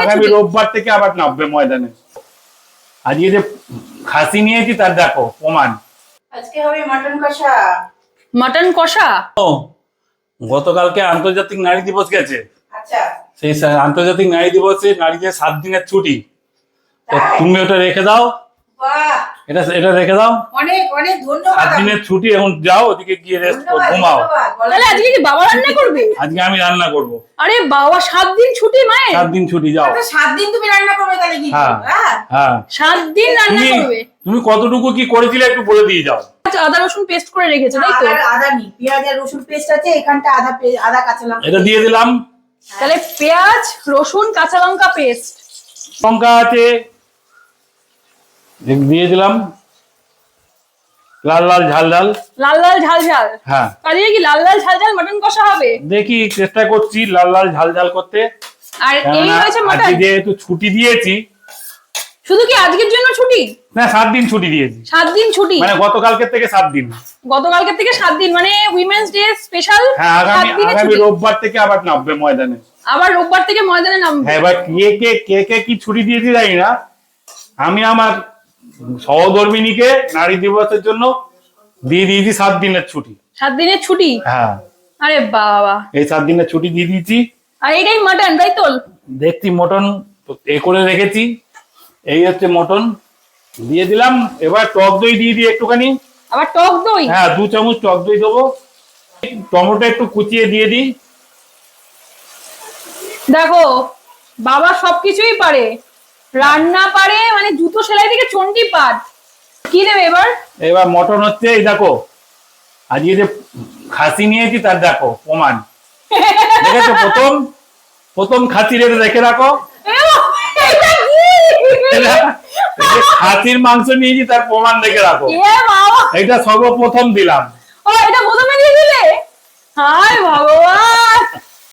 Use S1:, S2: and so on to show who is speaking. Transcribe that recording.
S1: আগামী রোববার থেকে আবার নামবে ময়দানে। আজকে যে খাসি নিয়েছি তার দেখো প্রমাণ।
S2: আজকে হবে মাটন কষা।
S3: মাটন কষা।
S1: ও গতকালকে আন্তর্জাতিক নারী দিবস গেছে।
S2: আচ্ছা,
S1: সেই আন্তর্জাতিক নারী দিবসে নারীদের 7 দিনের ছুটি। তো
S2: তাই?
S1: তুমি ওটা রেখে দাও,
S2: বাহ,
S1: এটা রেখে দাও।
S2: অনেক অনেক
S1: 7
S2: ধন্যবাদ।
S1: দিনের ছুটি, এখন যাও ওদিকে গিয়ে রেস্ট করো,
S2: ধন্যবাদ,
S1: ঘুমাও।
S2: ধন্যবাদ।
S3: তাহলে আজকে কি বাবা রান্না করবে?
S1: আজকে আমি রান্না করব।
S3: আরে বাবা, 7 দিন ছুটি মায়ের?
S1: 7 দিন ছুটি, যাও।
S2: আচ্ছা, 7 দিন তুমি রান্না করবে তাহলে কি?
S1: হ্যাঁ
S2: হ্যাঁ,
S1: হ্যাঁ।
S3: 7 দিন রান্না করবে?
S1: তুমি কতটুকু কি করেছিলে একটু বলে দিয়ে যাও।
S3: আচ্ছা, আদা রসুন পেস্ট করে রেখেছো তাই তো?
S2: আদা নি, পেঁয়াজ আর রসুন পেস্ট আছে, এখানটা আদা কাঁচা লঙ্কা।
S1: এটা দিয়ে দিলাম।
S3: তাহলে পেঁয়াজ রসুন কাঁচা লঙ্কা পেস্ট,
S1: লঙ্কা আছে দিয়ে দিলাম, লাল লাল ঝাল ঝাল।
S3: লাল লাল ঝাল ঝাল।
S1: হ্যাঁ,
S3: আজকে কি লাল লাল ঝাল ঝাল মাটন কষা হবে?
S1: দেখি চেষ্টা করছি লাল লাল ঝাল ঝাল করতে।
S3: আর এই হয়েছে
S1: আজকে
S3: মাটন।
S1: যেহেতু ছুটি দিয়েছি।
S3: শুধু কি আজকের জন্য ছুটি?
S1: না, 7 দিন ছুটি দিয়েছি।
S3: 7 দিন ছুটি
S1: মানে গতকালকের থেকে 7 দিন।
S3: গতকালকে থেকে 7 দিন, মানে উইমেন্স ডে স্পেশাল।
S1: হ্যাঁ, আগামী রোববার থেকে আবার নামবে ময়দানে।
S3: আবার রোববার থেকে ময়দানে নামবে।
S1: হ্যাঁ, এবার কে কি ছুটি দিয়েছি জানি না। আমি আমার সহধর্মিনীকে নারী দিবসের জন্য দিয়ে দিয়েছি 7 দিনের ছুটি।
S3: 7 দিনের ছুটি?
S1: হ্যাঁ,
S3: আরে বাবা,
S1: এই 7 দিনের ছুটি দিয়ে দিয়েছি।
S3: আর এটাই মাটন তাই তো?
S1: দেখছি মটন করে রেখেছি। এই হচ্ছে মটন, দিয়ে দিলাম। এবার টক দই দিয়ে দিই একটুখানি।
S3: আবার টক দই?
S1: হ্যাঁ, 2 চামচ টক দই দেবো। টমেটো একটু কুচিয়ে দিয়ে দিই।
S3: দেখো, বাবা সবকিছুই পারে, রান্না পারে, মানে জুতো সেলাই থেকে চন্ডি পাঠ। কি দেবে এবার?
S1: এবার মটন হচ্ছে, এই দেখো আজকে যে খাসি নিয়েছি তার দেখো প্রমাণ। দেখেছো, প্রথম খাসি রেখে রাখো।
S3: এটা কি?
S1: এই যে খাসির মাংস নিয়েছি তার প্রমাণ রেখে রাখো।
S3: এ বাবা,
S1: এটা সর্বপ্রথম দিলাম।
S3: ও এটা প্রথমে দিয়ে দিলে? হায় ভগবান।